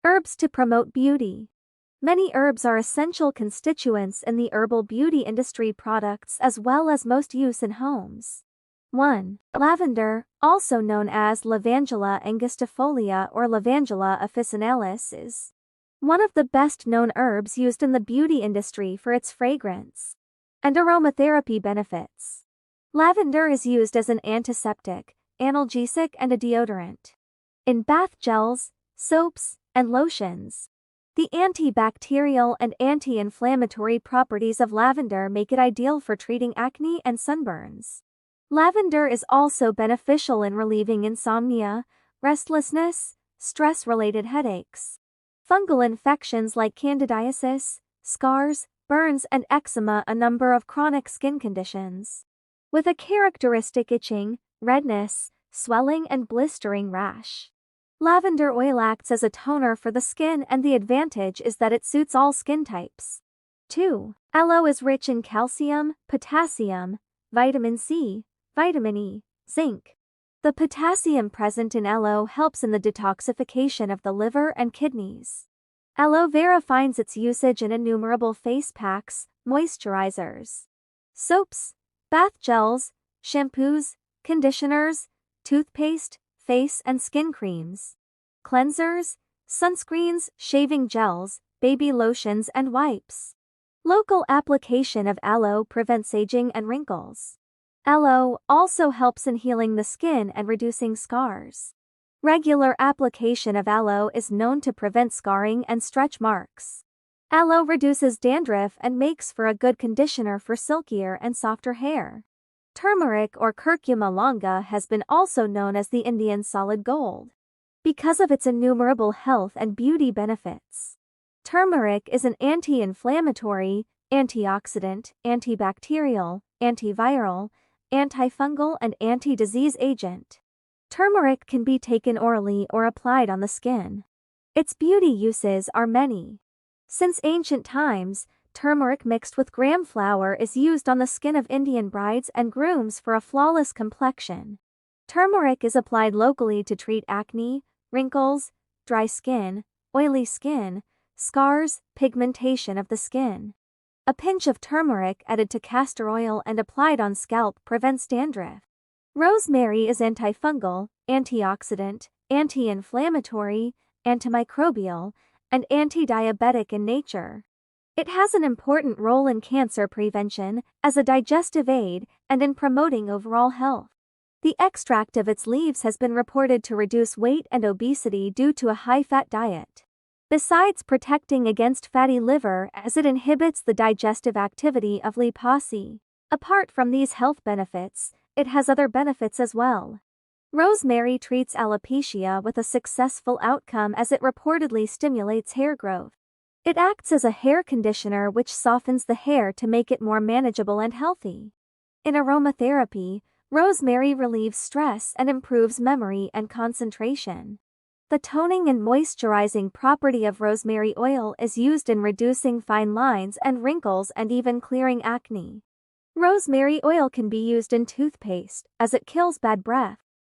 Herbs to promote beauty. Many herbs are essential constituents in the herbal beauty industry products as well as most use in homes. 1. Lavender, also known as Lavandula angustifolia or Lavandula officinalis, is one of the best-known herbs used in the beauty industry for its fragrance and aromatherapy benefits. Lavender is used as an antiseptic, analgesic and a deodorant. In bath gels, soaps, and lotions. The antibacterial and anti-inflammatory properties of lavender make it ideal for treating acne and sunburns. Lavender is also beneficial in relieving insomnia, restlessness, stress-related headaches, fungal infections like candidiasis, scars, burns and eczema, a number of chronic skin conditions. With a characteristic itching, redness, swelling and blistering rash. Lavender oil acts as a toner for the skin and the advantage is that it suits all skin types. 2. Aloe is rich in calcium, potassium, vitamin C, vitamin E, zinc. The potassium present in aloe helps in the detoxification of the liver and kidneys. Aloe vera finds its usage in innumerable face packs, moisturizers, soaps, bath gels, shampoos, conditioners, toothpaste, face and skin creams, cleansers, sunscreens, shaving gels, baby lotions and wipes. Local application of aloe prevents aging and wrinkles. Aloe also helps in healing the skin and reducing scars. Regular application of aloe is known to prevent scarring and stretch marks. Aloe reduces dandruff and makes for a good conditioner for silkier and softer hair. Turmeric or curcuma longa has been also known as the Indian solid gold because of its innumerable health and beauty benefits. Turmeric is an anti-inflammatory, antioxidant, antibacterial, antiviral, antifungal and anti-disease agent. Turmeric can be taken orally or applied on the skin. Its beauty uses are many. Since ancient times, turmeric mixed with gram flour is used on the skin of Indian brides and grooms for a flawless complexion. Turmeric is applied locally to treat acne, wrinkles, dry skin, oily skin, scars, pigmentation of the skin. A pinch of turmeric added to castor oil and applied on scalp prevents dandruff. Rosemary is antifungal, antioxidant, anti-inflammatory, antimicrobial, and anti-diabetic in nature. It has an important role in cancer prevention, as a digestive aid, and in promoting overall health. The extract of its leaves has been reported to reduce weight and obesity due to a high-fat diet. Besides protecting against fatty liver as it inhibits the digestive activity of lipaceae. Apart from these health benefits, it has other benefits as well. Rosemary treats alopecia with a successful outcome as it reportedly stimulates hair growth. It acts as a hair conditioner which softens the hair to make it more manageable and healthy. In aromatherapy, rosemary relieves stress and improves memory and concentration. The toning and moisturizing property of rosemary oil is used in reducing fine lines and wrinkles and even clearing acne. Rosemary oil can be used in toothpaste, as it kills bad breath.